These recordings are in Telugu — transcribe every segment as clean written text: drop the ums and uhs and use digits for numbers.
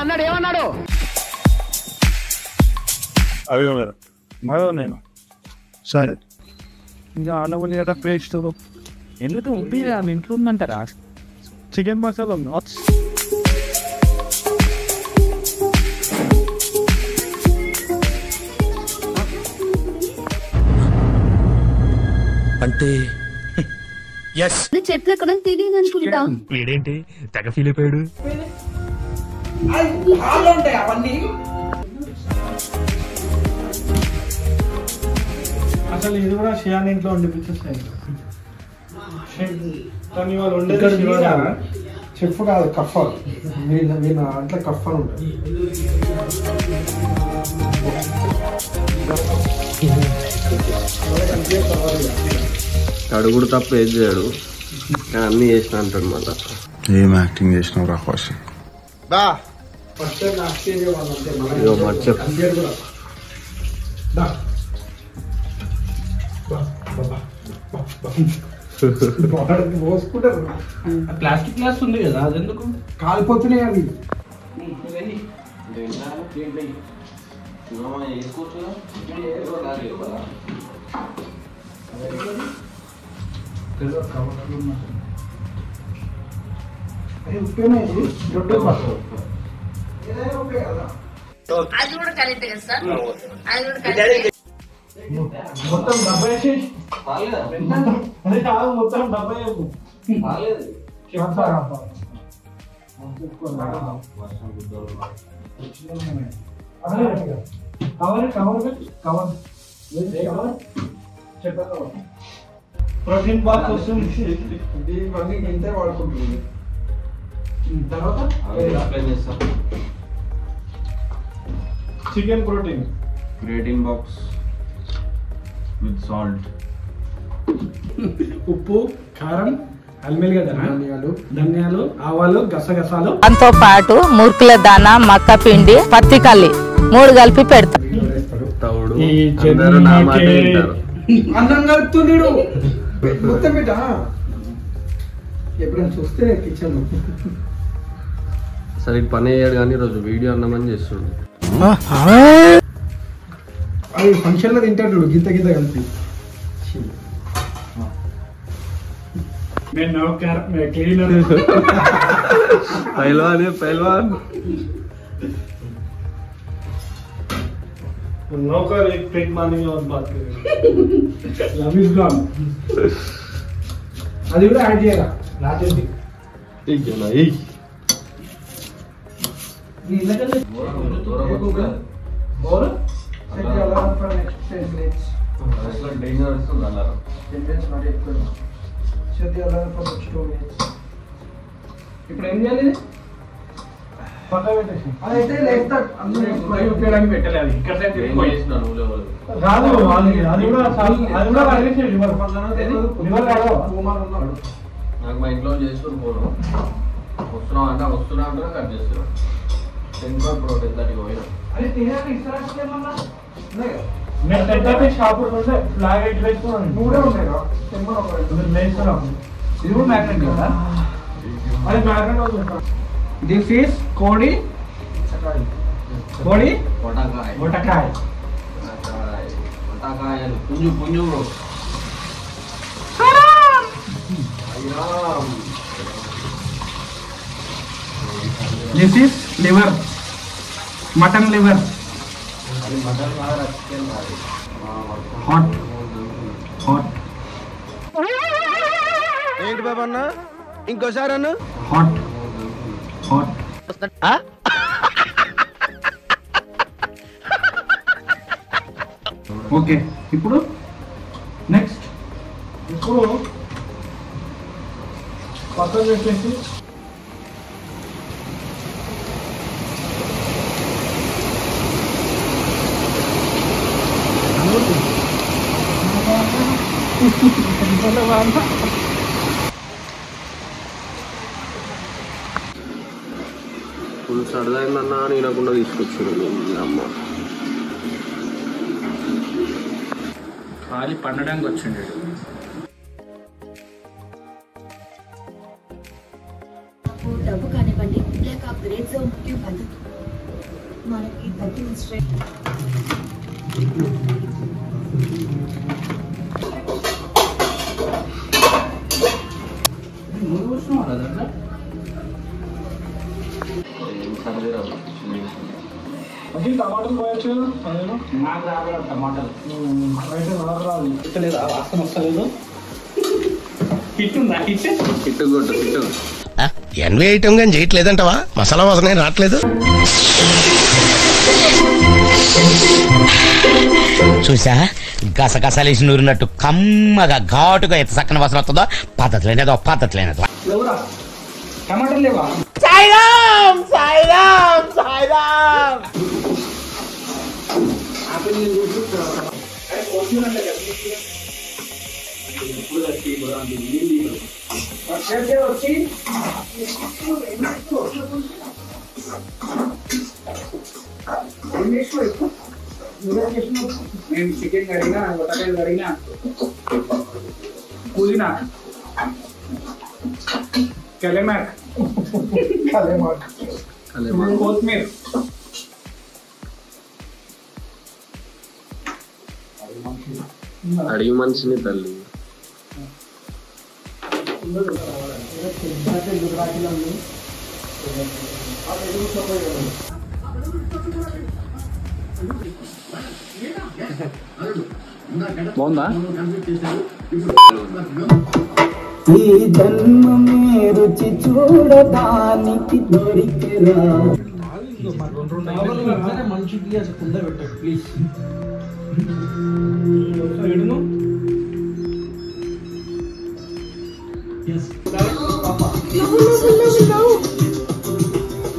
అన్నాడు ఏమన్నాడు అవి నేను సరే ఇంకా ఆడవల్లి పేస్ట్ ఎందుకు ఉండి ఇంట్లో ఉందంటారా చికెన్ మసాలా నాట్స్ అంటే చెట్ల కూడా తెలియదు అనుకుంటా వీడేంటి తెగ ఫీల్ అయిపోయాడు. అసలు ఇది కూడా షియాన్ ఇంట్లో ఉండి పిచ్చేస్తాయి కానీ వాళ్ళు ఉండేది చెప్పు కాదు కఫర్ వీళ్ళ అంటే కఫర్ ఉంటుంది. అడుగుడు తప్ప ఏది చేయడు కానీ అన్ని చేసిన అంటాడు మళ్ళా. ఏం యాక్టింగ్ చేసినావు రా కౌశిక్? ప్లాస్టిక్ గ్లాస్ ఉంది కదా అదెందుకు కాలిపోతున్నాయి అవి. అది కూడా కరెక్ట్ కదా సార్, అది కూడా కరెక్ట్. మొత్తం డబ్బా వేసేసి అదే కాదు మొత్తం డబ్బా ప్రోటీన్ బాక్స్ వస్తుంది ఇవన్నీ ఇంతే వాడుకుంటుంది. తర్వాత chicken creatine box with salt, ఉప్పు, కారం, అల్లిగడ్డ, ధనియాలు, ఆవాలు, గసగసాలు, దాంతో పాటు మురుకుల దానా, మక్క పిండి, పత్తి కల్లి 3 కలిపి పెడతాం. తవుడు ఈ అందరూ నా మాట వింటారు. అన్నం కలుపుతున్నాడు మొత్తం బిడ్డ. ఎప్పుడైనా చూస్తే కిచెన్ సరే ఇటు పని అయ్యాడు కానీ ఈరోజు వీడియో అన్నామని చేస్తుండే. అది ఫంక్షన్ లో తింటాడు గింత గింత కలిపి. పైల్వాన్ नौकर एक पेट मारने की बात करेंगे. Love is gone. అది కూడా యాడ్ చేయరా రాజేంద్ర ఇప్పుడు ఏం చేయాలి? పక్క పెట్టేసి అదైతే ఉపయోగానికి పెట్టలేదు. ఇక్కడ రాదు అది కూడా నాకు మా ఇంట్లో చేసుకుని పోను వస్తున్నావు అంటే వస్తున్నా అంటే కట్ చేస్తున్నాను. టెంపర్ ప్రోటీన్ దానికి పోయినా అది తినడానికి ఇస్తారా? నేను పెద్ద షాప్ ఫ్లాగ్ ఎయిట్ వేసుకున్నాను. మూడే ఉంటాయి వేస్తున్నాను. ఇది కూడా మ్యాగ్నెట్ కదా? అది మ్యాగ్నెట్ అవుతుంది. దిస్ ఈస్ కోడి వటకాయ పుంజు పుంజు this is liver, mutton liver. Hot hot ఏంటి బాబా అన్న ఇంకోసారి అన్న హాట్ హాట్. ఓకే ఇప్పుడు నెక్స్ట్ ఇప్పుడు పక్కన పెట్టేసి ఫుల్ సరదాయిందన్నా నేనకుండా తీసుకొచ్చాను అమ్మ. ఖాళీ పండడానికి వచ్చిండు. మీకు డబ్బు కానివ్వండి లేక బ్రేక్ జోన్ ముఖ్యం కాదు, మనకి తగ్గిన స్ట్రెస్. అది టమాటాలు పోయచ్చు. నాకు రాదు టమాటాలు, అయితే నాకు రాదు. ఇస్తలేదా వాసన వస్తలేదు. హిట్టుందా? హిట్టు కొట్టు హిట్టు. ఎన్వి ఐటమ్ కానీ చేయట్లేదంటవా? మసాలా వాసన రావట్లేదు. చూసా గసగసాలేసి నూరినట్టు కమ్మగా ఘాటుగా ఎంత చక్కని వాసన వస్తుందో. పద్ధతి లేనేదో పద్ధతి లేనేదో. లేవురా టమాటాలు లేవా? సాయిరామ్ సాయిరామ్ సాయిరామ్. వచ్చి నేను చికెన్ కడిగినా, బొట్టకాయలు కడిగినా, పుదీనా, కలేమాక్, కొత్తిమీర, అడిగి మనిషిని తల్లి. బాగుందా? ఈ జన్మమే రుచి చూడడానికి దొరికిరా. మనిషికి అసలు కుంద పెట్టాడు ప్లీజ్.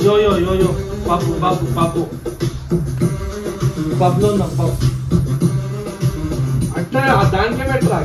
యో యో యో యో పాపు పాపు పాపు పబ్లో ఉన్నాం. పబ్ అట్లా దానికే పెట్టరా.